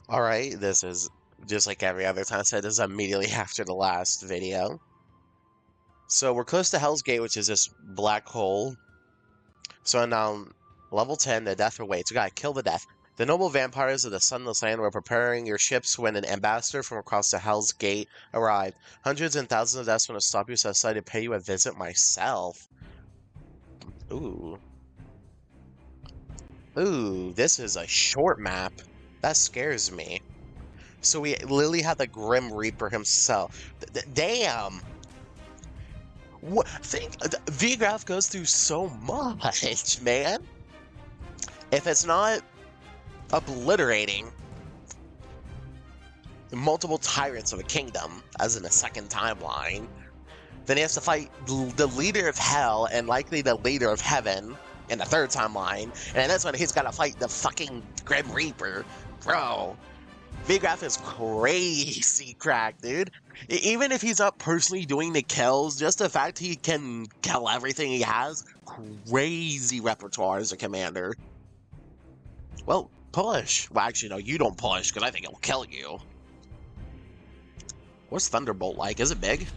Alright, this is just like every other time I said, this is immediately after the last video. So we're close to Hell's Gate, which is this black hole. So now, level 10, the death awaits. We gotta kill the death. The noble vampires of the Sunless Land were preparing your ships when an ambassador from across the Hell's Gate arrived. Hundreds and thousands of deaths want to stop you, so I decided to pay you a visit myself. Ooh. Ooh, this is a short map. That scares me. So we literally had the Grim Reaper himself. Damn! What? VGraph goes through so much, man. If it's not obliterating multiple tyrants of a kingdom, as in a second timeline, then he has to fight the leader of hell and likely the leader of heaven in the third timeline, and that's when he's gotta fight the fucking Grim Reaper. Bro, VGraph is crazy crack, dude. Even if he's not personally doing the kills, just the fact he can kill everything he has, crazy repertoire as a commander. Well, push. Well, actually, no, you don't push, because I think it'll kill you. What's Thunderbolt like? Is it big?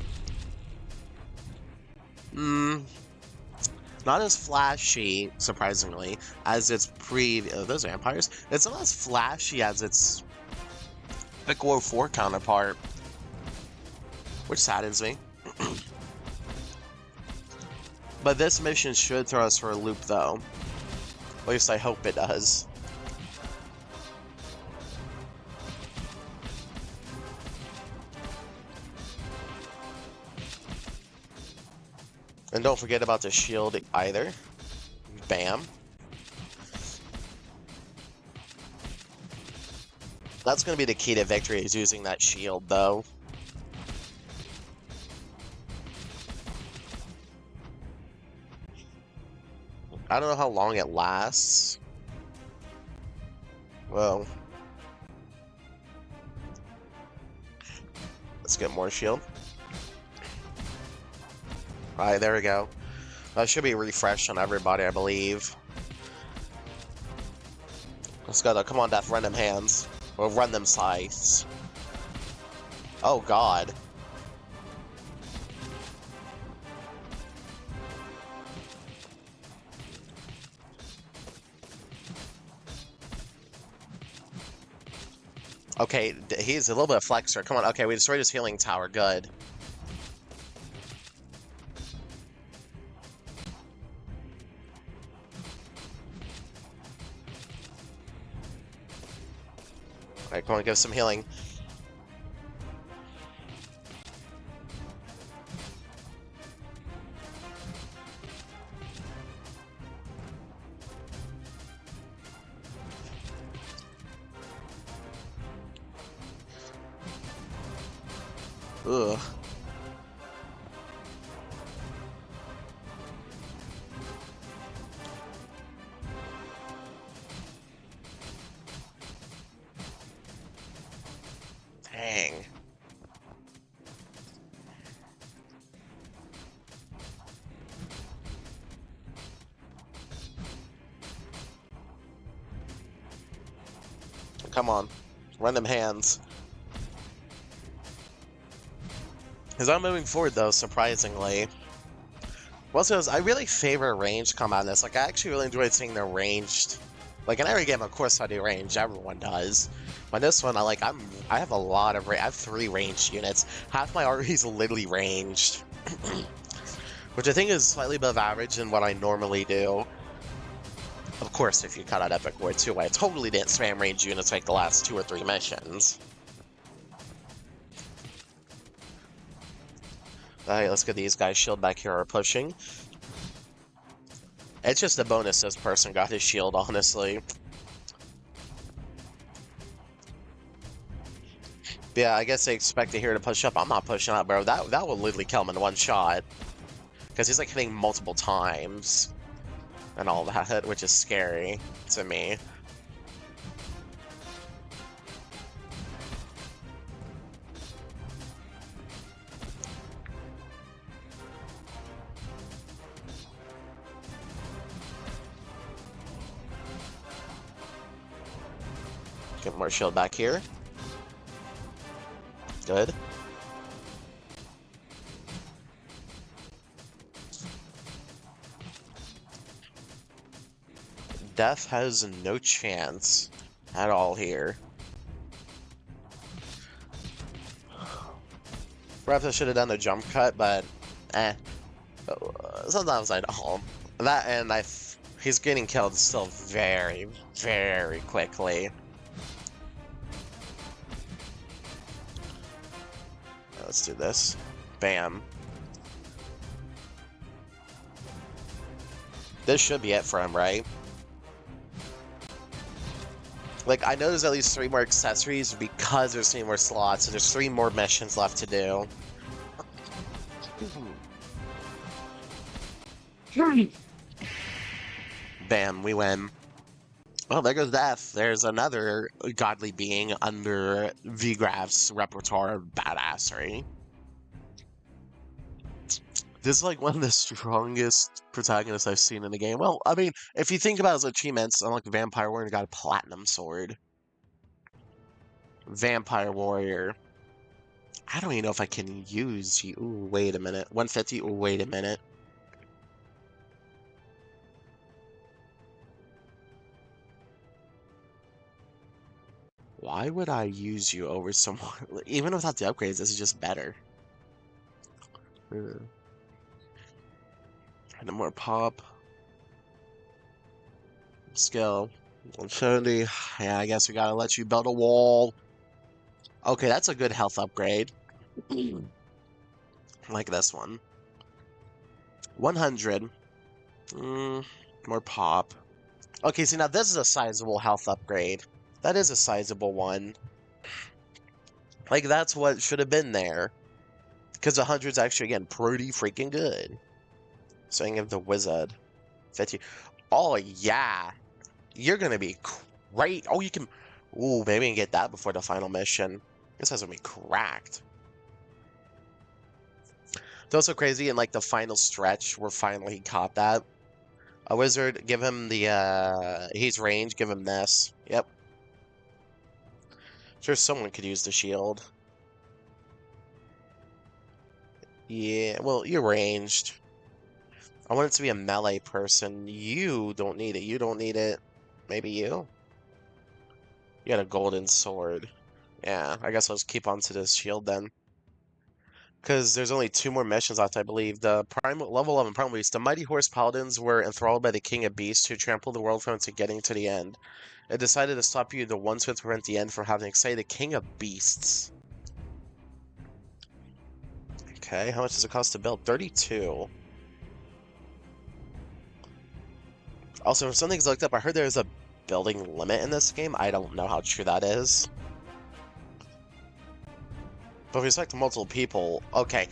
Not as flashy, surprisingly, as its those vampires. It's not as flashy as its Piccolo 4 counterpart, which saddens me. But this mission should throw us for a loop, though. At least I hope it does. And don't forget about the shield either. Bam. That's going to be the key to victory, is using that shield, though. I don't know how long it lasts. Well, let's get more shield. Alright, there we go. That should be refreshed on everybody, I believe. Let's go, though. Come on, Death. Run them hands. Or run them scythes. Oh, God. Okay, he's a little bit of flexor. Come on. Okay, we destroyed his healing tower. Good. Alright, come on, give us some healing. Ugh. Dang. Come on. Run them hands. Because I'm moving forward, though, surprisingly. Also, I really favor ranged combat in this. Like, I actually really enjoyed seeing the ranged. Like, in every game, of course, I do range. Everyone does. But this one, I have a lot of I have 3 ranged units. Half my army is literally ranged. Which I think is slightly above average than what I normally do. Of course, if you cut out Epic War 2, I totally didn't spam ranged units like the last 2 or 3 missions. Alright, let's get these guys. Shield back here are pushing. It's just a bonus this person got his shield, honestly. But yeah, I guess they expect to hear to push up. I'm not pushing up, bro. That will literally kill him in one shot. Because he's like hitting multiple times. And all that, which is scary to me. Get more shield back here. Good. Death has no chance at all here. Perhaps I should have done the jump cut, but sometimes I don't. That and he's getting killed still very, very quickly. Let's do this. Bam. This should be it for him, right? Like, I know there's at least 3 more accessories because there's 3 more slots, so there's 3 more missions left to do. Bam, we win. Well, there goes Death. There's another godly being under Vigraf's repertoire of badassery. This is like one of the strongest protagonists I've seen in the game. Well, I mean, if you think about his achievements, unlike Vampire Warrior, got a platinum sword. Vampire Warrior. I don't even know if I can use you. Ooh, wait a minute. 150? Ooh, wait a minute. Why would I use you over someone? Even without the upgrades, this is just better. And more pop. Skill. 170. Yeah, I guess we gotta let you build a wall. Okay, that's a good health upgrade. Like this one. 100. More pop. Okay, see, now this is a sizable health upgrade. That is a sizable one. Like, that's what should have been there. Because 100's actually, again, pretty freaking good. Saying of the Wizard. 50. Oh, yeah. You're gonna be great. Oh, you can... Ooh, maybe we can get that before the final mission. This has to be cracked. It's also crazy in, like, the final stretch where finally he caught that. A Wizard, give him the, he's ranged, give him this. Yep. Sure, someone could use the shield. Yeah, well, you're ranged. I want it to be a melee person. You don't need it. You don't need it. Maybe you? You got a golden sword. Yeah, I guess I'll just keep on to this shield then. Because there's only 2 more missions left, I believe. The level 11 Primal Beast. The mighty horse paladins were enthralled by the King of Beasts who trampled the world from to getting to the end. It decided to stop you, the ones who prevent the end from having excited the King of Beasts. Okay, how much does it cost to build? 32. Also, if something's looked up, I heard there's a building limit in this game. I don't know how true that is. But with respect to multiple people, okay.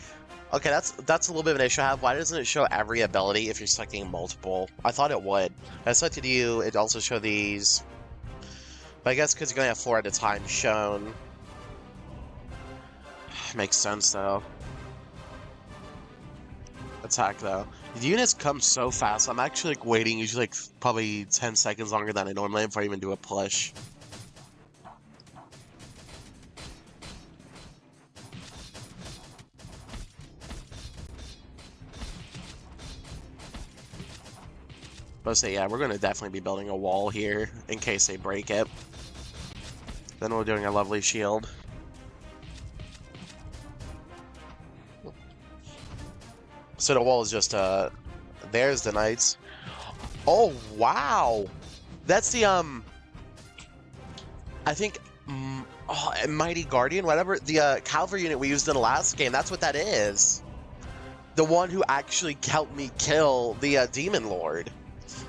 Okay, that's a little bit of an issue I have. Why doesn't it show every ability if you're selecting multiple? I thought it would. I selected you, it also showed these. But I guess because you're going to have 4 at a time shown. Makes sense, though. Attack, though. The units come so fast. I'm actually like waiting usually like probably 10 seconds longer than I normally am before I even do a push. But say, yeah, we're going to definitely be building a wall here in case they break it. Then we're doing a lovely shield. So the wall is just, there's the knights. Oh, wow! That's the, I think, Mighty Guardian, whatever, the, cavalry unit we used in the last game, that's what that is. The one who actually helped me kill the, Demon Lord.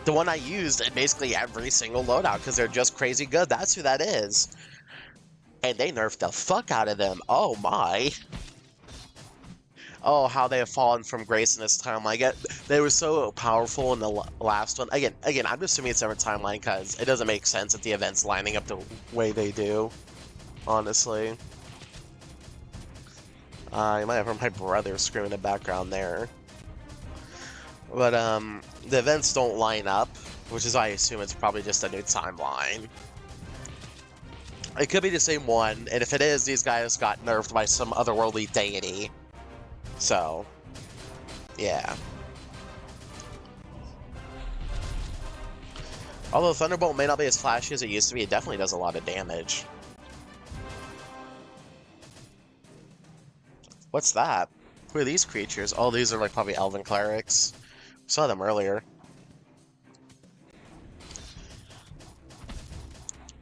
The one I used in basically every single loadout, because they're just crazy good. That's who that is. And they nerfed the fuck out of them. Oh my. Oh, how they have fallen from grace in this timeline. They were so powerful in the last one. Again, I'm just assuming it's a different timeline because it doesn't make sense that the events lining up the way they do. Honestly. You might have heard my brother screaming in the background there. But, the events don't line up, which is why I assume it's probably just a new timeline. It could be the same one, and if it is, these guys got nerfed by some otherworldly deity. So, yeah. Although Thunderbolt may not be as flashy as it used to be, it definitely does a lot of damage. What's that? Who are these creatures? Oh, these are like probably Elven Clerics. Saw them earlier.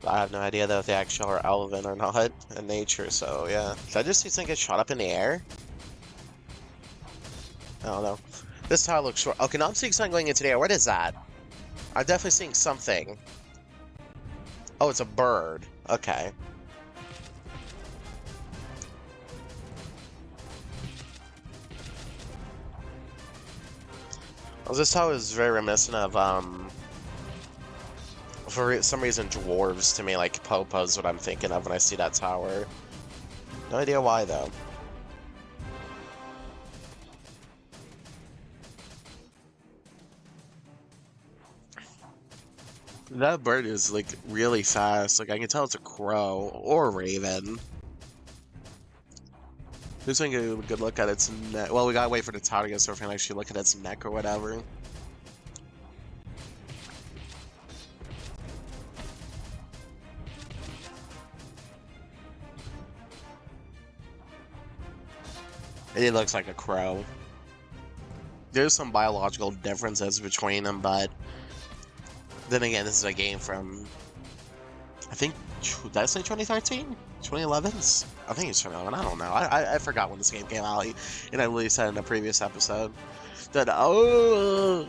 I have no idea though if they actually are Elven or not in nature, so yeah. Did I just see something get shot up in the air? I don't know. This tile looks short. Okay, now I'm seeing something going into the air. What is that? I'm definitely seeing something. Oh, it's a bird. Okay. Well, this tower is very reminiscent of, for some reason, dwarves to me, like Popo's what I'm thinking of when I see that tower. No idea why, though. That bird is, like, really fast. Like, I can tell it's a crow or a raven. Just taking a good look at its neck. Well, we gotta wait for the tower to get so we can actually look at its neck or whatever. It looks like a crow. There's some biological differences between them, but then again, this is a game from, I think, did I say 2013? 2011? I think it's 2011. I don't know. I forgot when this game came out, and I literally said in a previous episode that, oh,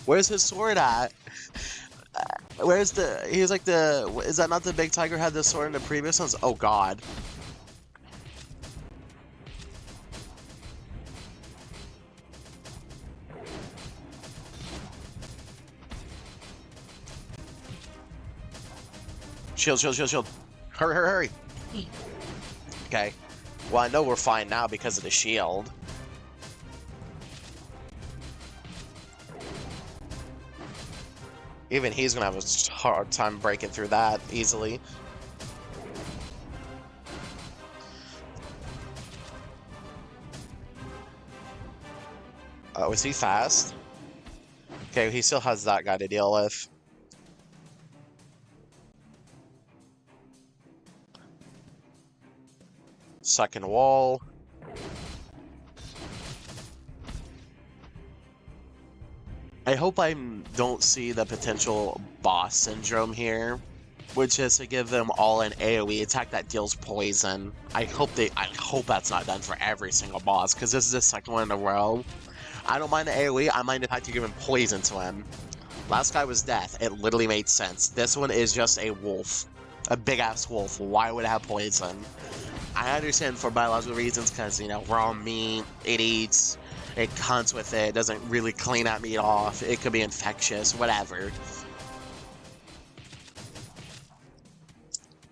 where's his sword at? Where's the, he was like the, is that not the big tiger had the sword in the previous ones? Oh god. Shield, shield, shield, shield. Hurry, hurry, hurry. Okay. Well, I know we're fine now because of the shield. Even he's gonna have a hard time breaking through that easily. Oh, is he fast? Okay, he still has that guy to deal with. Second wall. I hope I don't see the potential boss syndrome here, which is to give them all an AoE attack that deals poison. I hope that's not done for every single boss, because this is the second one in a row. I don't mind the AoE, I mind the fact you're giving poison to him. Last guy was death, it literally made sense. This one is just a wolf. A big-ass wolf. Why would it have poison? I understand for biological reasons, because, you know, raw meat, it eats, it hunts with it, doesn't really clean that meat off, it could be infectious, whatever.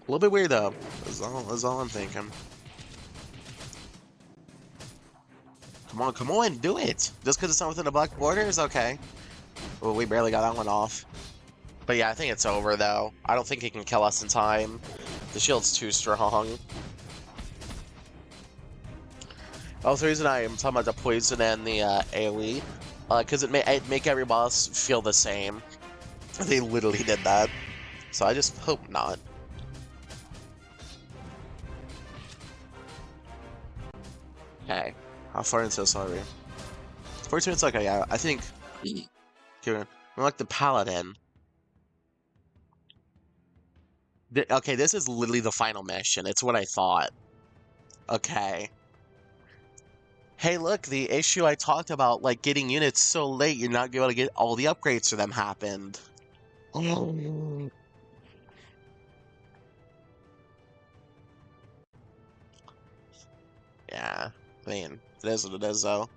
A little bit weird, though. That's all I'm thinking. Come on, do it! Just because it's not within the black border is okay. Well, we barely got that one off. But yeah, I think it's over, though. I don't think he can kill us in time. The shield's too strong. Also, the reason I am talking about the poison and the AoE, because it make every boss feel the same. They literally did that. So I just hope not. Okay. How far into this are we? 14 minutes, okay, yeah, I think... We're like the Paladin. Okay, this is literally the final mission. It's what I thought. Okay. Hey, look, the issue I talked about, like, getting units so late, you're not able to get all the upgrades for them happened. Yeah, I mean, it is what it is, though.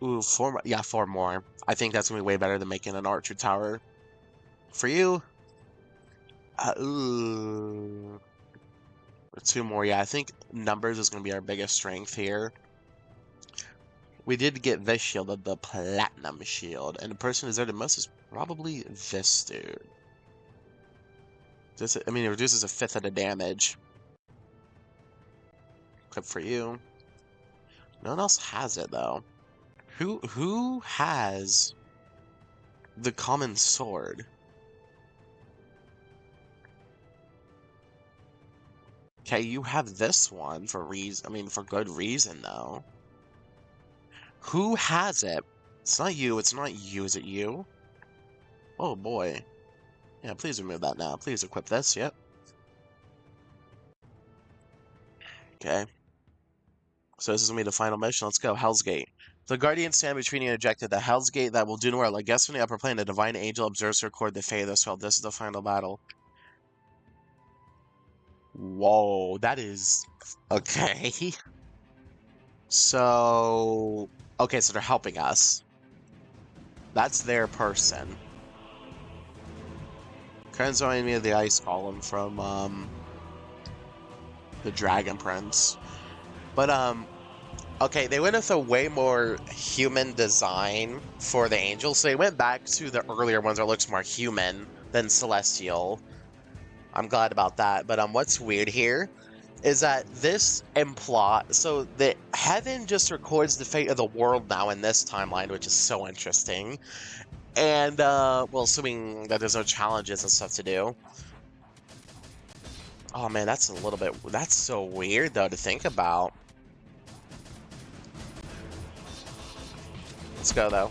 Ooh, four more. Yeah, four more. I think that's gonna be way better than making an archer tower. For you? Ooh. Two more, yeah. I think numbers is gonna be our biggest strength here. We did get this shield, the platinum shield, and the person who deserved the most is Probably this dude. This, I mean, it reduces a fifth of the damage. Clip for you. No one else has it though. Who has the common sword? Okay, you have this one for reason. I mean, for good reason though. Who has it? It's not you. It's not you. Is it you? Oh boy. Yeah, please remove that now. Please equip this. Yep. Okay. So this is gonna be the final mission. Let's go. Hell's Gate. The Guardians stand between you and ejected the Hell's Gate that will do no more. Like guests from the upper plane, the Divine Angel observes to record the fate of this world. This is the final battle. Whoa, that is okay. So okay, so they're helping us. That's their person. Kind of reminding me of the Ice Golem from the Dragon Prince. But okay, they went with a way more human design for the angels. So they went back to the earlier ones that looks more human than celestial. I'm glad about that. But what's weird here is that this so the heaven just records the fate of the world now in this timeline, which is so interesting. And well, assuming that there's no challenges and stuff to do. Oh man, that's so weird though to think about. Let's go though.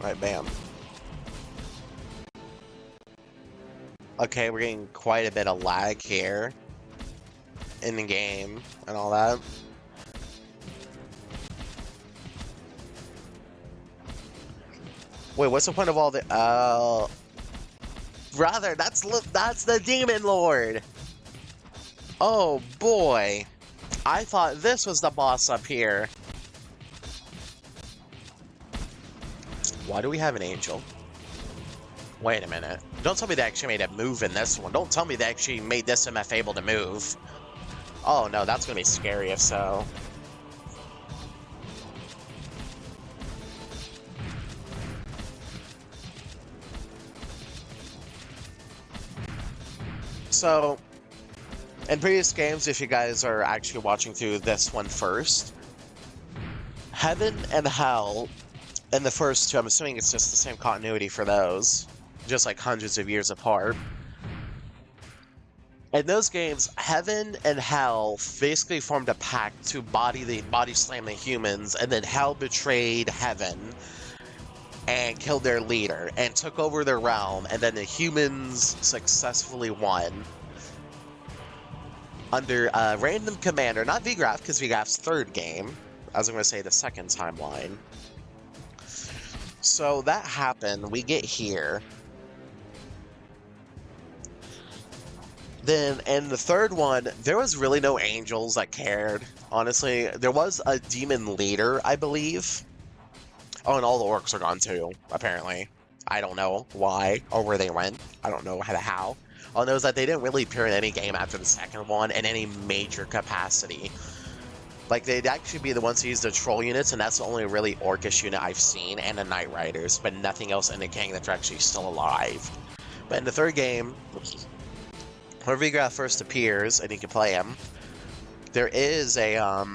Right, bam. Okay, we're getting quite a bit of lag here in the game and all that. Wait, what's the point of all the brother, that's the Demon Lord. Oh boy. I thought this was the boss up here. Why do we have an angel? Wait a minute. Don't tell me they actually made a move in this one. Don't tell me they actually made this MF able to move. Oh no, that's gonna be scary if so. So, in previous games, if you guys are actually watching through this one first, Heaven and Hell in the first two, I'm assuming it's just the same continuity for those, just like hundreds of years apart. In those games, Heaven and Hell basically formed a pact to body slam the humans, and then Hell betrayed Heaven and killed their leader and took over their realm, and then the humans successfully won under a random commander, not Vigraf, because Vigraf's third game. I was going to say the second timeline. So that happened. We get here. Then in the third one, there was really no angels that cared. Honestly, there was a demon leader, I believe. Oh, and all the orcs are gone too, apparently. I don't know why or where they went. I don't know how. All I know is that they didn't really appear in any game after the second one in any major capacity. Like, they'd actually be the ones who use the troll units, and that's the only really orcish unit I've seen, and the Night Riders, but nothing else indicating that they're actually still alive. But in the third game, where Vigraf first appears, and you can play him, there is a, I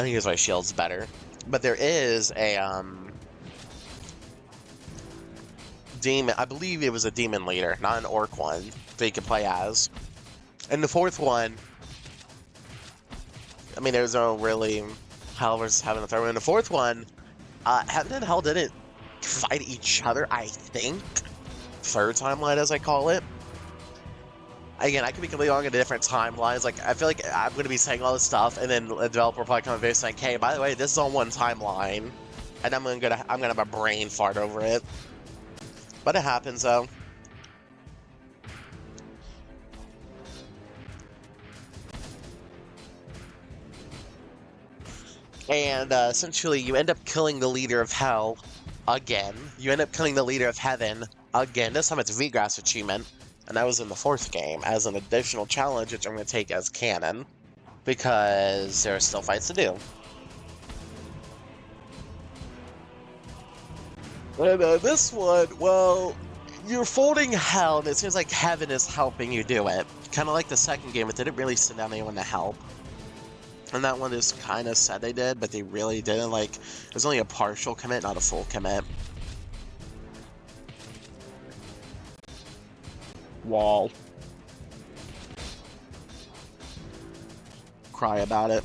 think his my shield's better. But there is a, demon, I believe it was a demon leader, not an orc one, that you can play as. And the fourth one, I mean, there's no really Hell versus Heaven the third one. In the fourth one, Heaven and Hell didn't fight each other, I think. Third timeline, as I call it. Again, I could be completely wrong in the different timelines. Like, I feel like I'm going to be saying all this stuff, and then a developer will probably come and saying, "Hey, by the way, this is on one timeline," and I'm gonna have a brain fart over it. But it happens, though. And essentially, you end up killing the leader of Hell again. You end up killing the leader of Heaven again. This time it's Vigraf's achievement. and that was in the 4th game, as an additional challenge, which I'm going to take as canon, because there are still fights to do. And this one, well, you're folding hell, and it seems like heaven is helping you do it. Kind of like the 2nd game, it didn't really send anyone to help. And that one is kind of said they did, but they really didn't. Like, it was only a partial commit, not a full commit. Wall. Cry about it.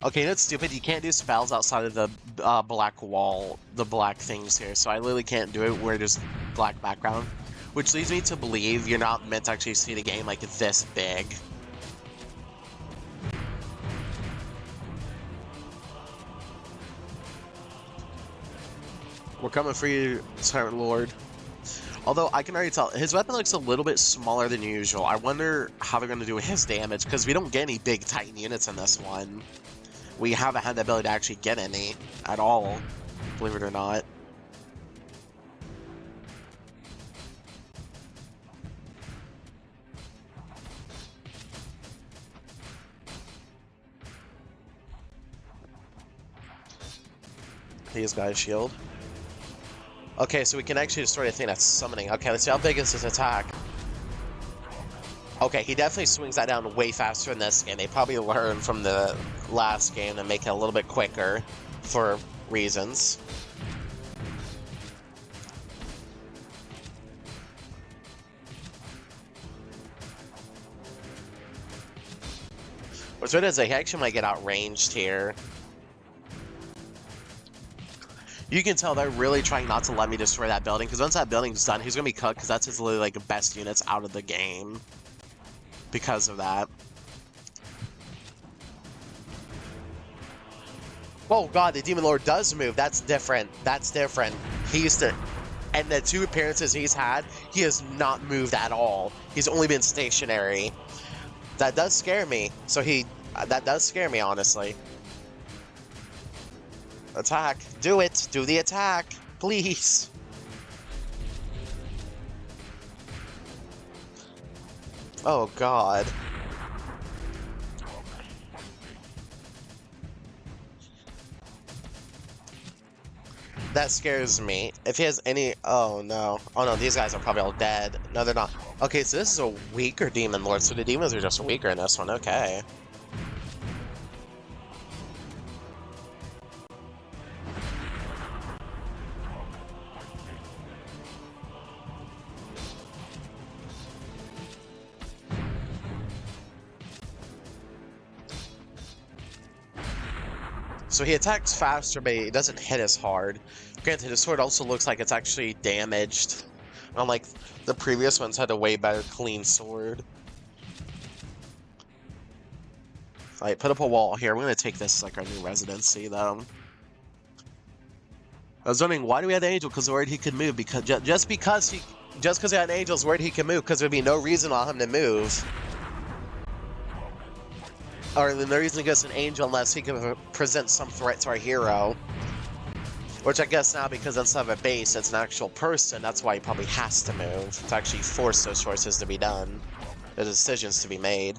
Okay, that's stupid. You can't do spells outside of the black wall, the black things here. So I literally can't do it where there's black background. Which leads me to believe you're not meant to actually see the game like this big. We're coming for you, Tyrant Lord. Although I can already tell, his weapon looks a little bit smaller than usual. I wonder how they're going to do his damage, because we don't get any big Titan units in this one. We haven't had the ability to actually get any at all, believe it or not. These guys shield. Okay, so we can actually destroy the thing that's summoning. Okay, let's see how big is his attack. Okay, he definitely swings that down way faster in this game. They probably learned from the last game to make it a little bit quicker for reasons. What's weird is he actually might get outranged here. You can tell they're really trying not to let me destroy that building, because once that building's done, he's going to be cooked, because that's his literally like best units out of the game. Because of that. Oh god, the Demon Lord does move. That's different. That's different. He used to... And the 2 appearances he's had, he has not moved at all. He's only been stationary. That does scare me. So that does scare me, honestly. Attack. Do it. Do the attack. Please. Oh, God. That scares me. If he has any... Oh, no. Oh, no, these guys are probably all dead. No, they're not. Okay, so this is a weaker Demon Lord. So the demons are just weaker in this one. Okay. So he attacks faster, but he doesn't hit as hard. Granted, his sword also looks like it's actually damaged. Unlike the previous ones had a way better clean sword. Alright, put up a wall here. We're going to take this as like our new residency, though. I was wondering, why do we have the angel? Because worried he could move. Because just because he had an angel's worried he could move, because there'd be no reason for him to move. Or no reason to go to an angel unless he can present some threat to our hero. Which I guess now, because instead of a base, it's an actual person, that's why he probably has to move. To actually force those choices to be done. The decisions to be made.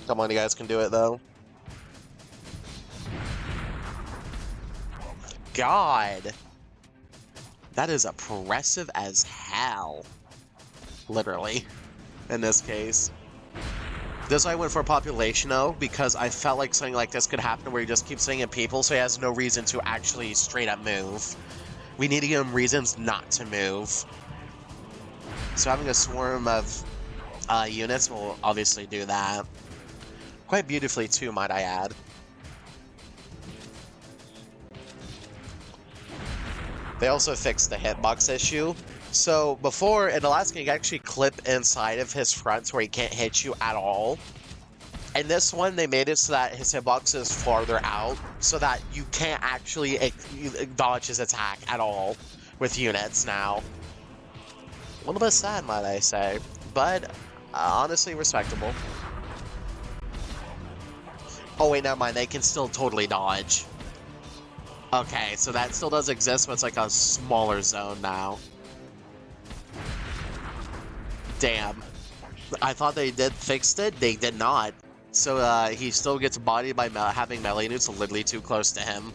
Come on, you guys can do it, though. God! That is oppressive as hell. Literally. In this case. This is why I went for population, though, because I felt like something like this could happen where he just keeps sending in people, so he has no reason to actually straight up move. We need to give him reasons not to move. So having a swarm of units will obviously do that. Quite beautifully, too, might I add. They also fixed the hitbox issue. So before, in the last game, you actually clip inside of his fronts where he can't hit you at all. In this one, they made it so that his hitbox is farther out, so that you can't actually dodge his attack at all with units now. A little bit sad, might I say, but honestly respectable. Oh wait, never mind. They can still totally dodge. Okay, so that still does exist, but it's like a smaller zone now. Damn. I thought they did fixed it. They did not. So he still gets bodied by having melee newts literally too close to him.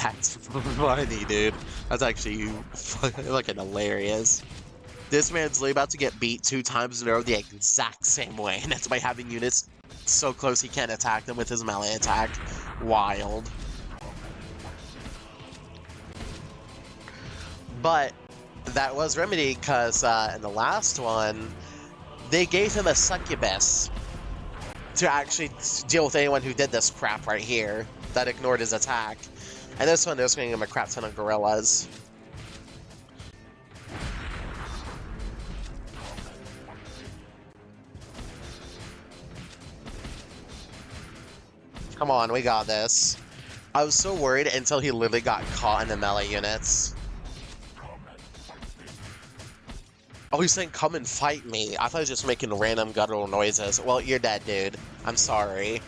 That's funny, dude. That's actually fucking hilarious. This man's literally about to get beat 2 times in a row the exact same way, and that's by having units so close he can't attack them with his melee attack. Wild. But that was remedied because in the last one, they gave him a succubus to actually deal with anyone who did this crap right here that ignored his attack. And this one, they're just giving him a crap ton of gorillas. Come on, we got this. I was so worried until he literally got caught in the melee units. Oh, he's saying, come and fight me. I thought he was just making random guttural noises. Well, you're dead, dude. I'm sorry.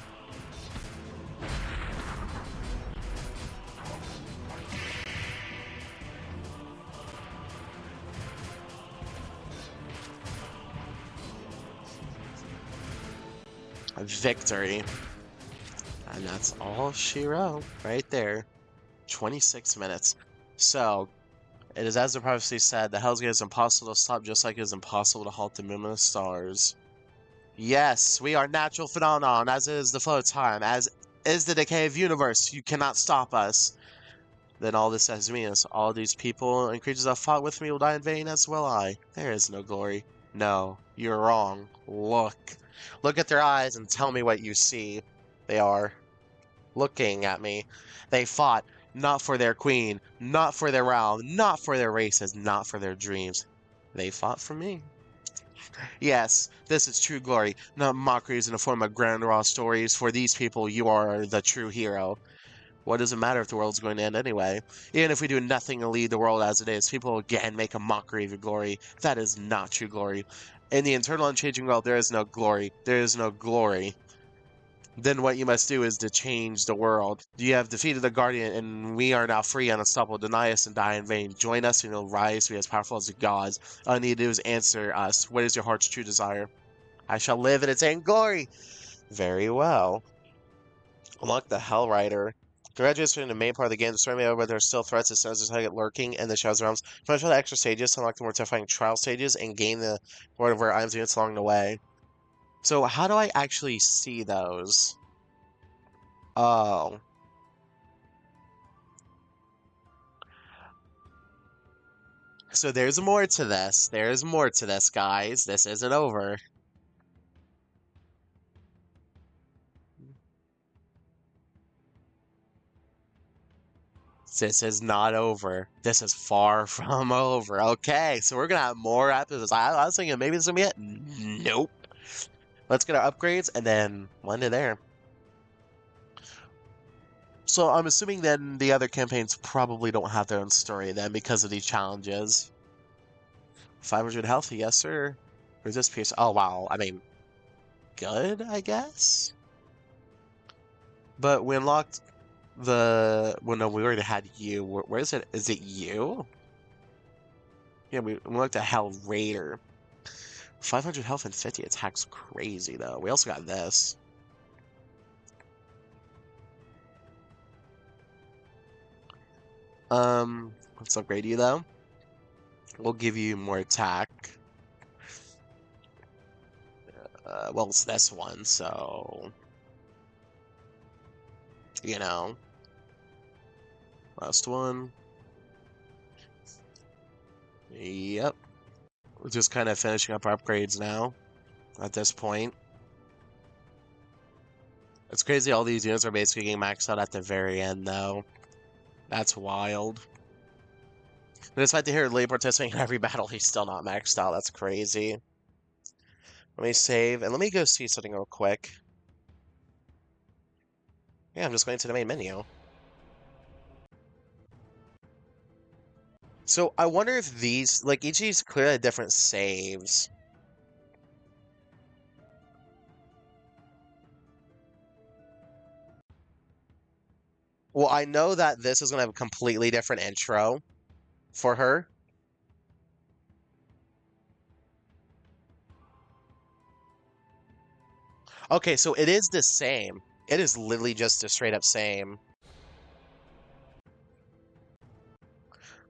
Victory. And that's all she wrote right there. 26 minutes. So, it is as the prophecy said, the Hell's Gate is impossible to stop, just like it is impossible to halt the movement of stars. Yes, we are natural phenomenon, as is the flow of time, as is the decay of universe. You cannot stop us. Then all this says to me is, all these people and creatures that fought with me will die in vain, as will I. There is no glory. No, you're wrong. Look. Look at their eyes and tell me what you see. They are looking at me. They fought not for their queen, not for their realm, not for their races, not for their dreams. They fought for me. Yes, this is true glory, not mockeries in the form of grand raw stories. For these people, you are the true hero. What does it matter if the world's going to end anyway? Even if we do nothing and leave the world as it is, people again make a mockery of your glory. That is not true glory. In the eternal unchanging world, there is no glory. There is no glory. Then what you must do is to change the world. You have defeated the Guardian, and we are now free and unstoppable. Deny us and die in vain. Join us, and you'll rise to be as powerful as the gods. All you need to do is answer us. What is your heart's true desire? I shall live in its own glory. Very well. Unlock the Hell Rider. Congratulations in the main part of the game. The story may over, there are still threats as soon as there's target lurking in the Shadows realms. Finish all the extra stages to unlock the more terrifying trial stages and gain the whatever items units along the way. So how do I actually see those? Oh. So there's more to this. There's more to this, guys. This isn't over. This is not over. This is far from over. Okay, so we're gonna have more episodes. I was thinking maybe this is gonna be it. Nope. Let's get our upgrades and then land it there. So I'm assuming then the other campaigns probably don't have their own story then because of these challenges. 500 health, yes sir. Resist pierce. Oh wow, I mean, good, I guess? But we unlocked the... Well, no, we already had you. Where is it? Is it you? Yeah, we unlocked a Hell Raider. 500 health and 50 attacks. Crazy, though. We also got this. Let's upgrade you, though. We'll give you more attack. Well, it's this one, so... You know. Last one. Yep. We're just kind of finishing up our upgrades now, at this point. It's crazy all these units are basically getting maxed out at the very end, though. That's wild. But despite the hero late participating in every battle, he's still not maxed out. That's crazy. Let me save, and let me go see something real quick. Yeah, I'm just going to the main menu. So I wonder if these, like, each of these clearly have different saves. Well, I know that this is going to have a completely different intro for her. Okay, so it is the same. It is literally just the straight up same.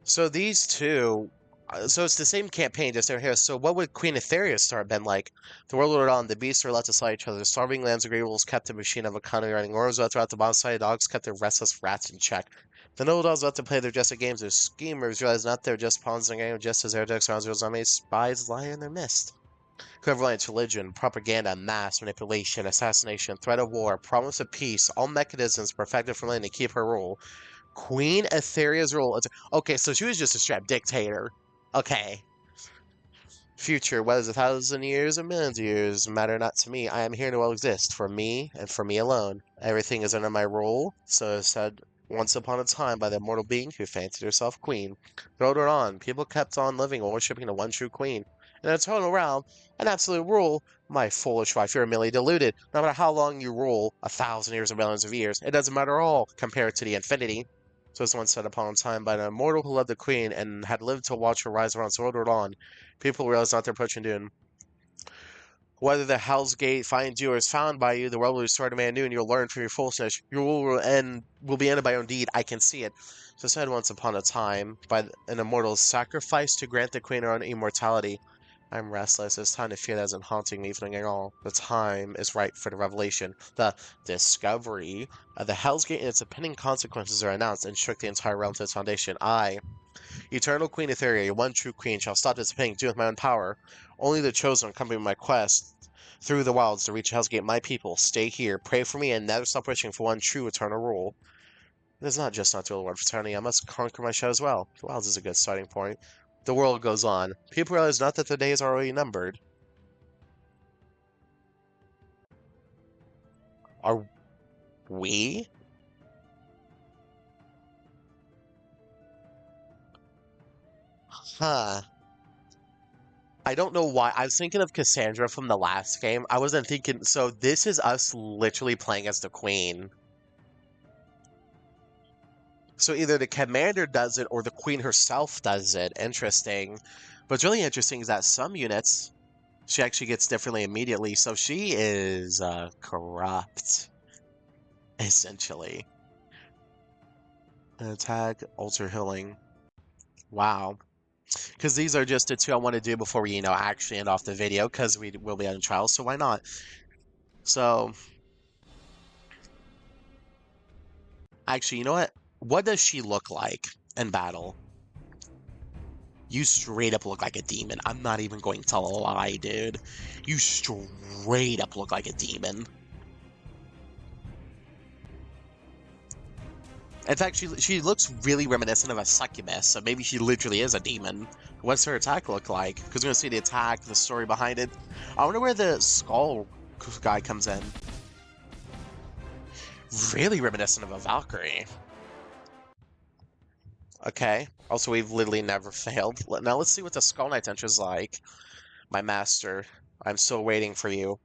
So these two, so it's the same campaign, just different here. So what would Queen Etheria start been like? The world ordered on, the beasts were left to slay each other. Starving lands and great wolves kept the machine of economy running. Wars throughout the bottom-sided dogs kept their restless rats in check. The noble dogs left to play their jested games. Their schemers realized not they're just pawns in the game, just as heretics, surrounds, armies, spies lie in their midst. Clairvoyance, religion, propaganda, mass manipulation, assassination, threat of war, promise of peace, all mechanisms perfected for Lynn to keep her rule. Queen Etheria's rule. Okay, so she was just a straight dictator. Okay. Future, whether it's 1,000 years or millions of years, matter not to me. I am here to well exist, for me and for me alone. Everything is under my rule, so it said once upon a time by the immortal being who fancied herself queen. Rode her on, people kept on living while worshipping the one true queen. In a total realm, an absolute rule, my foolish wife, you're merely deluded. No matter how long you rule, 1,000 years or millions of years, it doesn't matter at all compared to the infinity. So as once said upon a time by an immortal who loved the queen and had lived to watch her rise around so ordered on, people realize not their approaching doom. Whether the Hell's Gate finds you or is found by you, the world will restore to man new, and you'll learn from your foolishness. Your rule will be ended by your own deed. I can see it. So said once upon a time by an immortal sacrifice to grant the queen her own immortality. I'm restless. It's time to fear that isn't haunting me evening at all. The time is right for the revelation. The discovery of the Hell's Gate and its impending consequences are announced and shook the entire realm to its foundation. I, Eternal Queen Etheria, one true queen, shall stop this pain, do with my own power. Only the chosen accompany my quest through the wilds to reach Hell's Gate. My people, stay here, pray for me, and never stop wishing for one true eternal rule. It is not just not to the Lord fraternity, I must conquer my shadow as well. The wilds is a good starting point. The world goes on. People realize not that their days are already numbered. Are we? Huh. I don't know why. I was thinking of Cassandra from the last game. I wasn't thinking. So this is us literally playing as the queen. So either the commander does it or the queen herself does it. Interesting. What's really interesting is that some units she actually gets differently immediately. So she is corrupt, essentially. Attack, alter healing. Wow. Because these are just the two I want to do before we, actually end off the video, because we will be on trial, so why not? So, actually, you know what? What does she look like in battle? You straight up look like a demon. I'm not even going to lie, dude. You straight up look like a demon. In fact, she looks really reminiscent of a succubus, so maybe she literally is a demon. What's her attack look like? Because we're going to see the attack, the story behind it. I wonder where the skull guy comes in. Really reminiscent of a Valkyrie. Okay. Also, we've literally never failed. Now let's see what the Skull Knight's entrance is like. My master, I'm still waiting for you.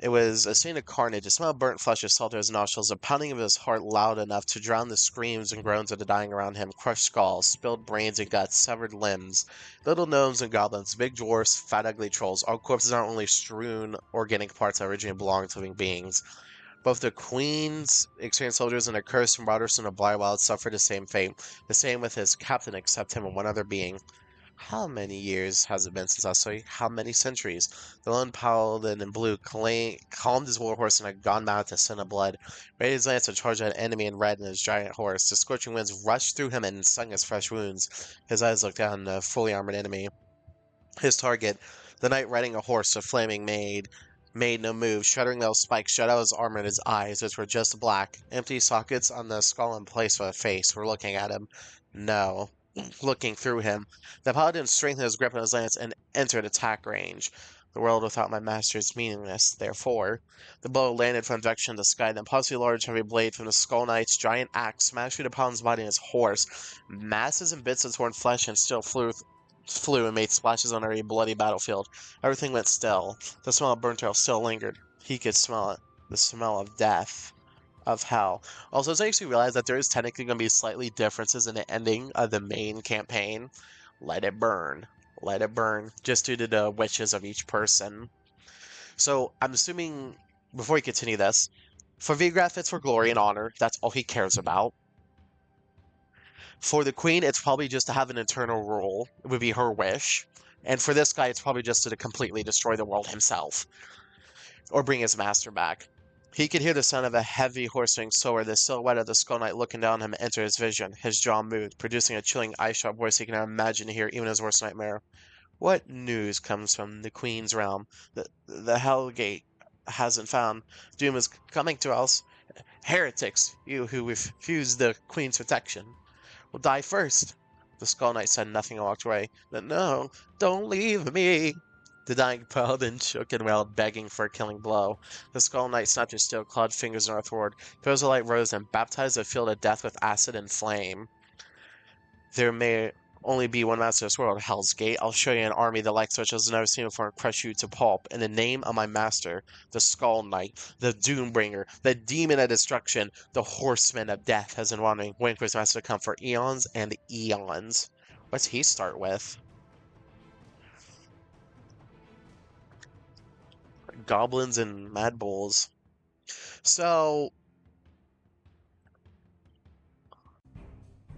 It was a scene of carnage. A smell of burnt flesh assaulted his nostrils, a pounding of his heart loud enough to drown the screams and groans of the dying around him. Crushed skulls, spilled brains and guts, severed limbs. Little gnomes and goblins, big dwarfs, fat ugly trolls. All corpses aren't only strewn organic parts that originally belonged to living beings. Both the Queen's experienced soldiers and the cursed marauders in the Blywild suffered the same fate. The same with his captain except him and one other being. How many years has it been since I saw you? How many centuries? The lone paladin in blue calmed his warhorse and had gone mad to sin of blood. Raised his lance to charge at an enemy in red and his giant horse. The scorching winds rushed through him and stung his fresh wounds. His eyes looked down on the fully armored enemy. His target, the knight riding a horse of flaming made no move. Shuddering those spikes shut out his armor and his eyes, which were just black. Empty sockets on the skull in place of a face were looking at him. No. Looking through him. The paladin strengthened his grip on his lance and entered attack range. The world without my master is meaningless, therefore. The blow landed from direction in the sky, then possibly a large heavy blade from the Skull Knight's giant axe smashed through the paladin's body and his horse. Masses and bits of torn flesh and steel flew and made splashes on a bloody battlefield. Everything went still. The smell of burnt oil still lingered. He could smell it. The smell of death. of Hell. Also, it's actually realized that there is technically going to be slightly differences in the ending of the main campaign. Let it burn. Let it burn, just due to the wishes of each person. So, I'm assuming, before we continue this, for Vigraf, it's for glory and honor. That's all he cares about. For the Queen, it's probably just to have an eternal rule. It would be her wish. And for this guy, it's probably just to completely destroy the world himself. Or bring his master back. He could hear the sound of a heavy horse-winged sword, the silhouette of the Skull Knight looking down on him enter his vision. His jaw moved, producing a chilling, eye-sharp voice he cannot imagine to hear even his worst nightmare. What news comes from the Queen's realm? The Hellgate hasn't found. Doom is coming to us. Heretics, you who refuse the Queen's protection, will die first. The Skull Knight said nothing and walked away. No, don't leave me. The dying paladin shook and wailed, begging for a killing blow. The Skull Knight snapped his steel-clawed fingers northward. Pillars of light rose and baptized the field of death with acid and flame. There may only be one master of this world, Hell's Gate. I'll show you an army the likes of which has never seen before and crush you to pulp. In the name of my master, the Skull Knight, the Doombringer, the Demon of Destruction, the Horseman of Death has been wandering, waiting for his master to come for eons and eons. What's he start with? Goblins and Mad Bulls. So,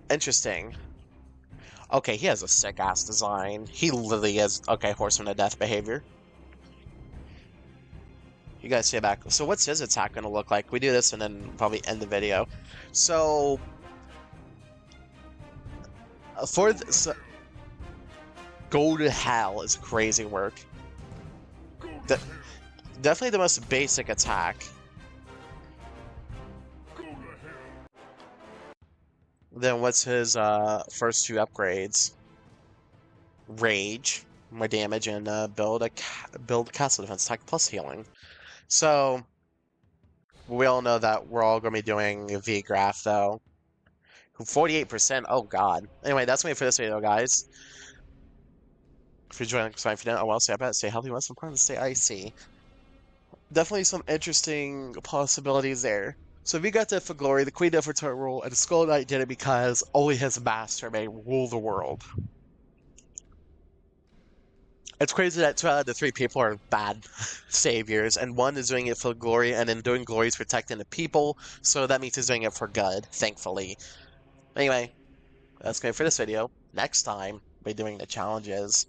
interesting. Okay, he has a sick-ass design. He literally has, okay, Horseman of Death behavior. You guys see it back. So what's his attack going to look like? We do this and then probably end the video. So, for this, Go to Hell is crazy work. Definitely the most basic attack. Then what's his first two upgrades? Rage, more damage, and build castle defense attack plus healing. So we all know that we're all going to be doing Vigraf though. 48%. Oh god. Anyway, that's me for this video, guys. If you're joining, sorry if you didn't. Oh well, stay up, stay healthy, most important, stay icy. Definitely some interesting possibilities there. So we got that for glory, the Queen for turret rule, and the Skull Knight did it because only his master may rule the world. It's crazy that 2 out of the 3 people are bad saviors, and 1 is doing it for glory, and in doing glory is protecting the people, so that means he's doing it for good, thankfully. Anyway, that's good for this video. Next time, we'll be doing the challenges.